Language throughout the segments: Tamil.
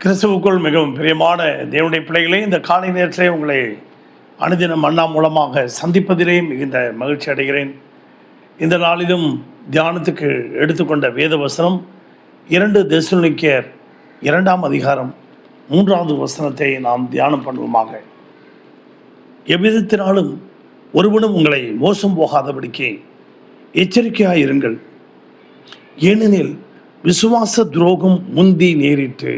கிறிஸ்துவுக்குள் மிகவும் பிரியமான தேவனுடைய பிள்ளைகளே, இந்த காலை நேரத்திலே உங்களை அனுதினம் அண்ணா மூலமாக சந்திப்பதிலே மிகுந்த மகிழ்ச்சி அடைகிறேன். இந்த நாளிலும் தியானத்துக்கு எடுத்துக்கொண்ட வேத வசனம் 2 தெசலோனிக்கேயர் 2ஆம் அதிகாரம் 3வது வசனத்தை நாம் தியானம் பண்ணுவோமாக. எவ்விதத்தினாலும் ஒருவனும் உங்களை மோசம் போகாதபடிக்கு எச்சரிக்கையாக இருங்கள். ஏனெனில் விசுவாச துரோகம் முந்தி நேரிட்டு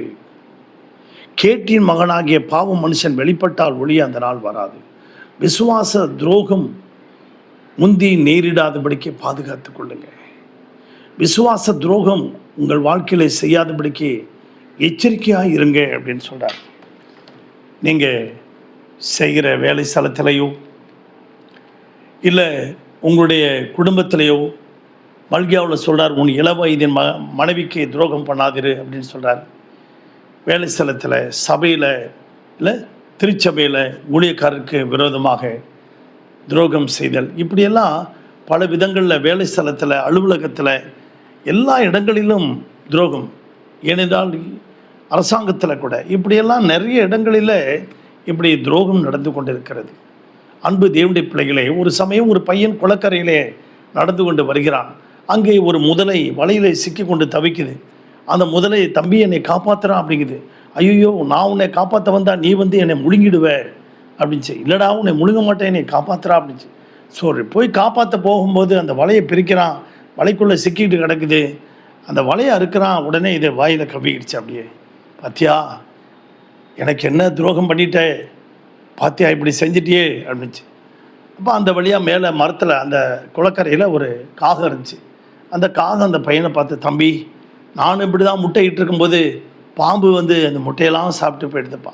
கேட்டின் மகனாகிய பாவம் மனுஷன் வெளிப்பட்டால் ஒழிய அந்த நாள் வராது. விசுவாச துரோகம் முந்தி நேரிடாதபடிக்கு பாதுகாத்துக் கொள்ளுங்க. விசுவாச துரோகம் உங்கள் வாழ்க்கையில் செய்யாதபடிக்கு எச்சரிக்கையாக இருங்க அப்படின்னு சொல்கிறார். நீங்கள் செய்கிற வேலை ஸ்தலத்திலையோ இல்லை உங்களுடைய குடும்பத்திலையோ, மல்கியாவில் சொல்கிறார், உன் இளவயதின் மனைவிக்கு துரோகம் பண்ணாதிரு அப்படின்னு சொல்கிறார். வேலை ஸ்தலத்தில், சபையில், இல்லை திருச்சபையில் ஊழியக்காரருக்கு விரோதமாக துரோகம் செய்தல், இப்படியெல்லாம் பல விதங்களில் வேலை ஸ்தலத்தில், அலுவலகத்தில், எல்லா இடங்களிலும் துரோகம். ஏனென்றால் அரசாங்கத்தில் கூட இப்படியெல்லாம் நிறைய இடங்களில் இப்படி துரோகம் நடந்து கொண்டிருக்கிறது. அன்பு தேவனுடைய பிள்ளைகளே, ஒரு சமயம் ஒரு பையன் குளக்கரையிலே நடந்து கொண்டு வருகிறான். அங்கே ஒரு முதலை வலையிலே சிக்கி கொண்டு தவிக்குது. அந்த முதலை, தம்பி என்னை காப்பாற்றுறான் அப்படிங்குது. ஐயோ, நான் உன்னை காப்பாற்ற வந்தா நீ வந்து என்னை முழுங்கிடுவே அப்படின்ச்சு. இல்லைடா, உன்னை முழுங்க மாட்டேன், என்னை காப்பாற்றுறா அப்படின்ச்சு. ஸோ போய் காப்பாற்ற போகும்போது அந்த வலையை பிரிக்கிறான். வலைக்குள்ளே சிக்கிட்டு கிடக்குது. அந்த வலையை அறுக்கிறான். உடனே இதை வாயில் கவ்விக்கிடுச்சு. அப்படியே, பாத்தியா எனக்கு என்ன துரோகம் பண்ணிட்டே, பாத்தியா இப்படி செஞ்சிட்டியே அப்படின்ச்சு. அப்போ அந்த வழியாக மேலே மரத்தில் அந்த குளக்கரையில் ஒரு காகம் இருந்துச்சு. அந்த காகம் அந்த பையனை பார்த்து, தம்பி நான் இப்படி தான் முட்டையிட்டு இருக்கும்போது பாம்பு வந்து அந்த முட்டையெல்லாம் சாப்பிட்டு போயிடுதுப்பா,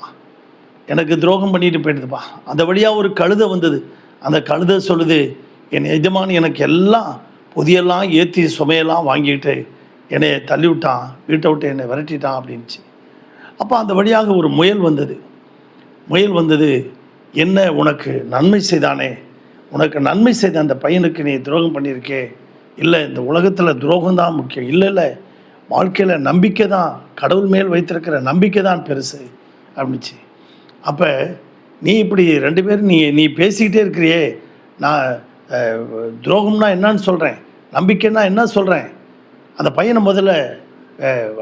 எனக்கு துரோகம் பண்ணிட்டு போயிடுதுப்பா. அந்த வழியாக ஒரு கழுதை வந்தது. அந்த கழுதை சொல்லுது, என் எஜமானி எனக்கு எல்லாம் பொதியெல்லாம் ஏற்றி சுமையெல்லாம் வாங்கிட்டு என்னை தள்ளி விட்டான், வீட்டை விட்டு என்னை விரட்டிட்டான் அப்படின்ச்சு. அப்போ அந்த வழியாக ஒரு முயல் வந்தது. முயல் வந்தது, என்ன உனக்கு நன்மை செய்தானே, உனக்கு நன்மை செய்த அந்த பையனுக்கு நீ துரோகம் பண்ணியிருக்கே. இல்லை, இந்த உலகத்தில் துரோகம்தான் முக்கியம். இல்லை, வாழ்க்கையில் நம்பிக்கை தான், கடவுள் மேல் வைத்திருக்கிற நம்பிக்கை தான் பெருசு அப்படின்ச்சு. அப்போ நீ இப்படி 2 பேரும் நீ பேசிக்கிட்டே இருக்கிறியே, நான் துரோகம்னா என்னன்னு சொல்கிறேன், நம்பிக்கைன்னா என்ன சொல்கிறேன். அந்த பையனை முதல்ல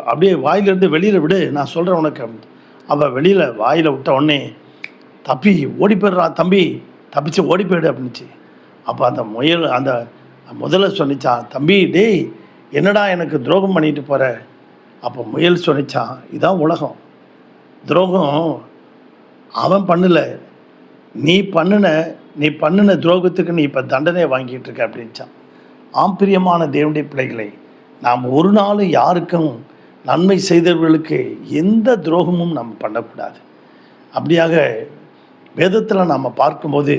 அப்படியே வாயிலிருந்து வெளியில் விடு, நான் சொல்கிறேன் உனக்கு. அவள் வெளியில் வாயில் விட்ட உடனே, தப்பி ஓடி போயிடுறா தம்பி, தப்பிச்சு ஓடி போயிடு அப்படின்ச்சு. அப்போ அந்த முயல் அந்த முதல்ல சொன்னிச்சான், தம்பி டேய் என்னடா எனக்கு துரோகம் பண்ணிட்டு போகிற. அப்போ முயல் சொன்னிச்சான், இதான் உலகம், துரோகம் அவன் பண்ணலை, நீ பண்ணின துரோகத்துக்கு நீ இப்போ தண்டனை வாங்கிட்டு இருக்க அப்படின்ச்சான். ஆம்பிரியமான தேவனுடைய பிள்ளைகளை, நாம் ஒரு நாள் யாருக்கும் நன்மை செய்தவர்களுக்கு எந்த துரோகமும் நம்ம பண்ணக்கூடாது. அப்படியாக வேதத்தில் நாம் பார்க்கும்போது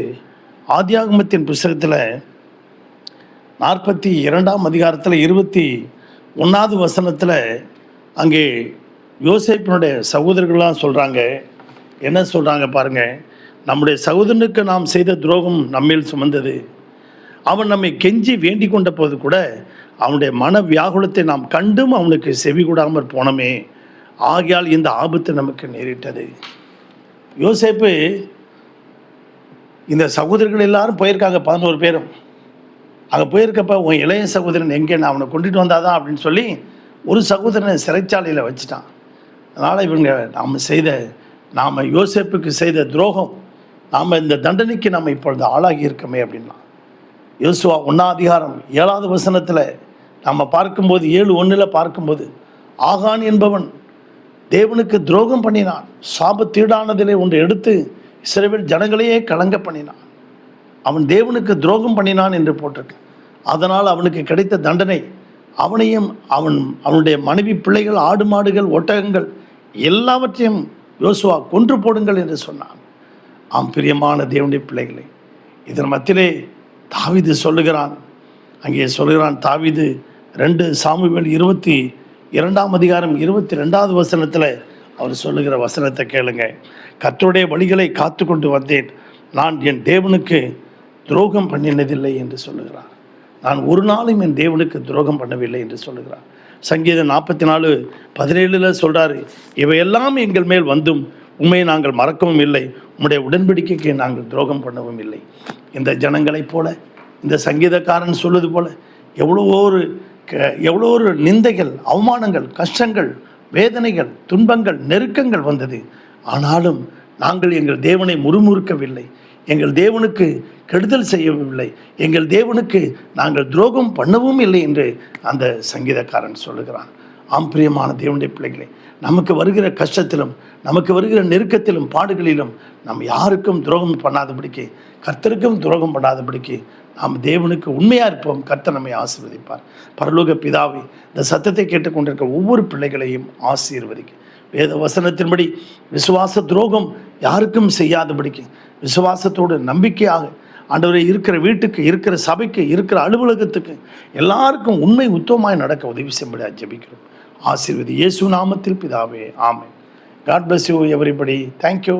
ஆதியாகமத்தின் புத்தகத்தில் 42ஆம் அதிகாரத்தில் 21வது வசனத்தில் அங்கே யோசேப்பினுடைய சகோதரர்கள்லாம் சொல்கிறாங்க. என்ன சொல்கிறாங்க பாருங்கள், நம்முடைய சகோதரனுக்கு நாம் செய்த துரோகம் நம்மேல் சுமந்தது. அவன் நம்மை கெஞ்சி வேண்டிக் கொண்ட போது கூட அவனுடைய மன வியாகுலத்தை நாம் கண்டும் அவனுக்கு செவி கூடாமல் போனோமே, ஆகையால் இந்த ஆபத்து நமக்கு நேரிட்டது. யோசேப்பு, இந்த சகோதரர்கள் எல்லாரும் போயிருக்காங்க, 11 பேரும். அங்கே போயிருக்கப்ப உன் இளைய சகோதரன் எங்கே, நான் அவனை கொண்டுட்டு வந்தாதான் அப்படின்னு சொல்லி ஒரு சகோதரனை சிறைச்சாலையில் வச்சுட்டான். அதனால் இவங்க நாம் யோசேப்புக்கு செய்த துரோகம், நாம் இந்த தண்டனைக்கு நம்ம இப்பொழுது ஆளாகி இருக்கமே அப்படின்னா. யோசுவா 1ஆம் அதிகாரம் 7வது வசனத்தில் நம்ம பார்க்கும்போது, 7:1 பார்க்கும்போது, ஆகான் என்பவன் தேவனுக்கு துரோகம் பண்ணினான், சாபத்தீடானதிலே ஒன்று எடுத்து இஸ்ரவேல் ஜனங்களையே கலங்க பண்ணினான். அவன் தேவனுக்கு துரோகம் பண்ணினான் என்று போட்டிருக்கு. அதனால் அவனுக்கு கிடைத்த தண்டனை, அவனையும் அவனுடைய மனைவி, பிள்ளைகள், ஆடு மாடுகள், ஒட்டகங்கள் எல்லாவற்றையும் யோசுவா கொன்று போடுங்கள் என்று சொன்னான். ஆம் பிரியமான தேவனுடைய பிள்ளைகளை, இதன் மத்தியிலே தாவீது சொல்லுகிறான். அங்கே சொல்லுகிறான் தாவீது 2 சாமுவேல் 22ஆம் அதிகாரம் 22வது வசனத்தில் அவர் சொல்லுகிற வசனத்தை கேளுங்க. கர்த்தருடைய வழிகளை காத்து கொண்டு வந்தேன், நான் என் தேவனுக்கு துரோகம் பண்ணினதில்லை என்று சொல்லுகிறார். நான் ஒரு நாளும் என் தேவனுக்கு துரோகம் பண்ணவில்லை என்று சொல்லுகிறார். சங்கீதம் 44:17 சொல்கிறாரு, இவையெல்லாம் எங்கள் மேல் வந்தும் உண்மையை நாங்கள் மறக்கவும் இல்லை, உம்முடைய உடன்படிக்கைக்கு நாங்கள் துரோகம் பண்ணவும் இல்லை. இந்த ஜனங்களைப் போல, இந்த சங்கீதக்காரன் சொல்வது போல எவ்வளோ ஒரு நிந்தைகள், அவமானங்கள், கஷ்டங்கள், வேதனைகள், துன்பங்கள், நெருக்கங்கள் வந்தது. ஆனாலும் நாங்கள் எங்கள் தேவனை முறுமுறுக்கவில்லை, எங்கள் தேவனுக்கு கெடுதல் செய்யவில்லை, எங்கள் தேவனுக்கு நாங்கள் துரோகம் பண்ணவும் இல்லை என்று அந்த சங்கீதக்காரன் சொல்லுகிறான். ஆம் பிரியமான தேவனுடைய பிள்ளைகளே, நமக்கு வருகிற கஷ்டத்திலும், நமக்கு வருகிற நெருக்கத்திலும், பாடுகளிலும் நாம் யாருக்கும் துரோகம் பண்ணாதபடிக்கு, கர்த்தருக்கும் துரோகம் பண்ணாதபடிக்கு நாம் தேவனுக்கு உண்மையாக இருப்போம். கர்த்தர் நம்மை ஆசீர்வதிப்பார். பரலோக பிதாவே, இந்த சத்தத்தை கேட்டுக்கொண்டிருக்க ஒவ்வொரு பிள்ளைகளையும் ஆசீர்வதிக்க, வேத வசனத்தின்படி விசுவாச துரோகம் யாருக்கும் செய்யாதபடிக்கு, விசுவாசத்தோடு நம்பிக்கையாக ஆண்டவரே இருக்கிற வீட்டுக்கு, இருக்கிற சபைக்கு, இருக்கிற அலுவலகத்துக்கு எல்லாருக்கும் உண்மை உத்தமமாய் நடக்க உதவி செய்யும்படியாக ஜெபிக்கிறோம். ஆசீர்வதி இயேசு நாமத்தில் பிதாவே, ஆமென். God bless you everybody. Thank you.